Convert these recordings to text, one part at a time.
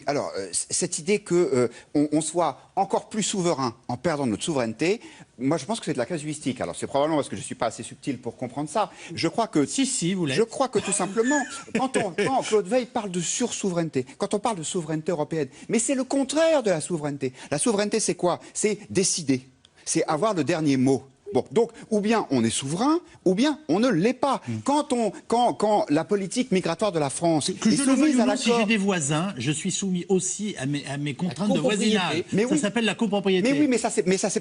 Oui, alors cette idée que on soit encore plus souverain en perdant notre souveraineté, moi je pense que c'est de la casuistique. Alors c'est probablement parce que je ne suis pas assez subtil pour comprendre ça. Je crois que vous l'êtes. Je crois que tout simplement, quand Claude Veil parle de sursouveraineté, quand on parle de souveraineté européenne, mais c'est le contraire de la souveraineté. La souveraineté, c'est quoi? C'est décider, c'est avoir le dernier mot. Bon, donc, ou bien on est souverain, ou bien on ne l'est pas. Quand la politique migratoire de la France que est je le veuille soumise ou à non, si l'accord... j'ai des voisins, je suis soumis aussi à mes contraintes de voisinage. Mais ça oui. s'appelle la copropriété. Mais oui,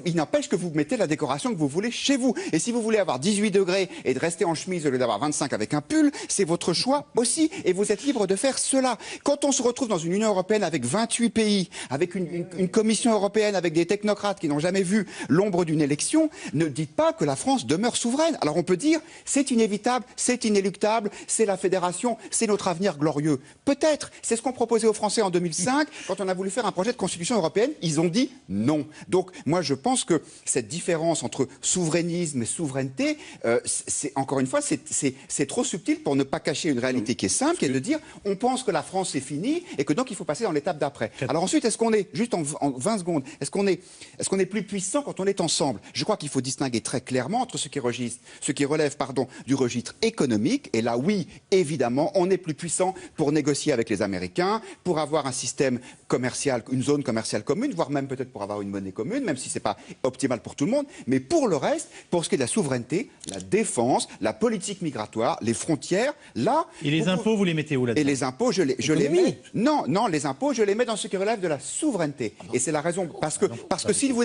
il n'empêche que vous mettez la décoration que vous voulez chez vous. Et si vous voulez avoir 18 degrés et de rester en chemise au lieu d'avoir 25 avec un pull, c'est votre choix aussi. Et vous êtes libre de faire cela. Quand on se retrouve dans une Union européenne avec 28 pays, avec une Commission européenne, avec des technocrates qui n'ont jamais vu l'ombre d'une élection, ne dites pas que la France demeure souveraine. Alors on peut dire, c'est inévitable, c'est inéluctable, c'est la fédération, c'est notre avenir glorieux. Peut-être, c'est ce qu'ont proposé aux Français en 2005, quand on a voulu faire un projet de constitution européenne, ils ont dit non. Donc moi je pense que cette différence entre souverainisme et souveraineté, encore une fois, c'est trop subtil pour ne pas cacher une réalité qui est simple, qui est de dire, on pense que la France est finie et que donc il faut passer dans l'étape d'après. Alors ensuite, est-ce qu'on est, juste en 20 secondes, est-ce qu'on est plus puissant quand on est ensemble? Je crois qu'il faut distinguer très clairement entre ce qui relève du registre économique, et là oui, évidemment, on est plus puissant pour négocier avec les Américains, pour avoir un système commercial, une zone commerciale commune, voire même peut-être pour avoir une monnaie commune, même si c'est pas optimal pour tout le monde. Mais pour le reste, pour ce qui est de la souveraineté, la défense, la politique migratoire, les frontières, là... Et les impôts, vous les mettez où là-dedans? Et les impôts, je les mets... Non, les impôts, je les mets dans ce qui relève de la souveraineté. Et c'est la raison, parce que si vous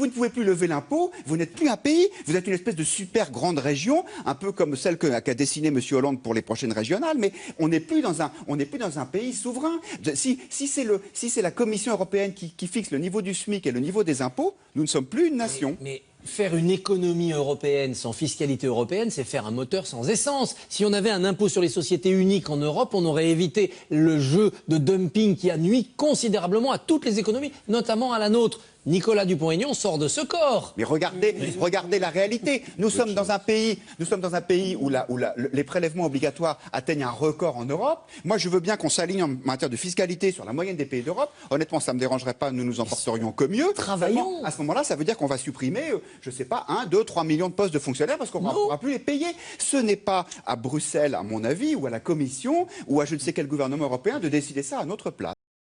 ne pouvez plus lever l'impôt, vous n'êtes plus un pays, vous êtes une espèce de super grande région, un peu comme celle qu'a dessinée M. Hollande pour les prochaines régionales, mais on n'est plus dans un pays souverain. Si c'est la Commission européenne qui fixe le niveau du SMIC et le niveau des impôts, nous ne sommes plus une nation. Mais faire une économie européenne sans fiscalité européenne, c'est faire un moteur sans essence. Si on avait un impôt sur les sociétés unique en Europe, on aurait évité le jeu de dumping qui a nui considérablement à toutes les économies, notamment à la nôtre. Nicolas Dupont-Aignan sort de ce corps. Mais regardez la réalité. Nous sommes dans un pays où les prélèvements obligatoires atteignent un record en Europe. Moi, je veux bien qu'on s'aligne en matière de fiscalité sur la moyenne des pays d'Europe. Honnêtement, ça ne me dérangerait pas, nous nous en porterions que mieux. Travaillons. À ce moment-là, ça veut dire qu'on va supprimer, je ne sais pas, 1, 2, 3 millions de postes de fonctionnaires parce qu'on ne pourra plus les payer. Ce n'est pas à Bruxelles, à mon avis, ou à la Commission, ou à je ne sais quel gouvernement européen de décider ça à notre place.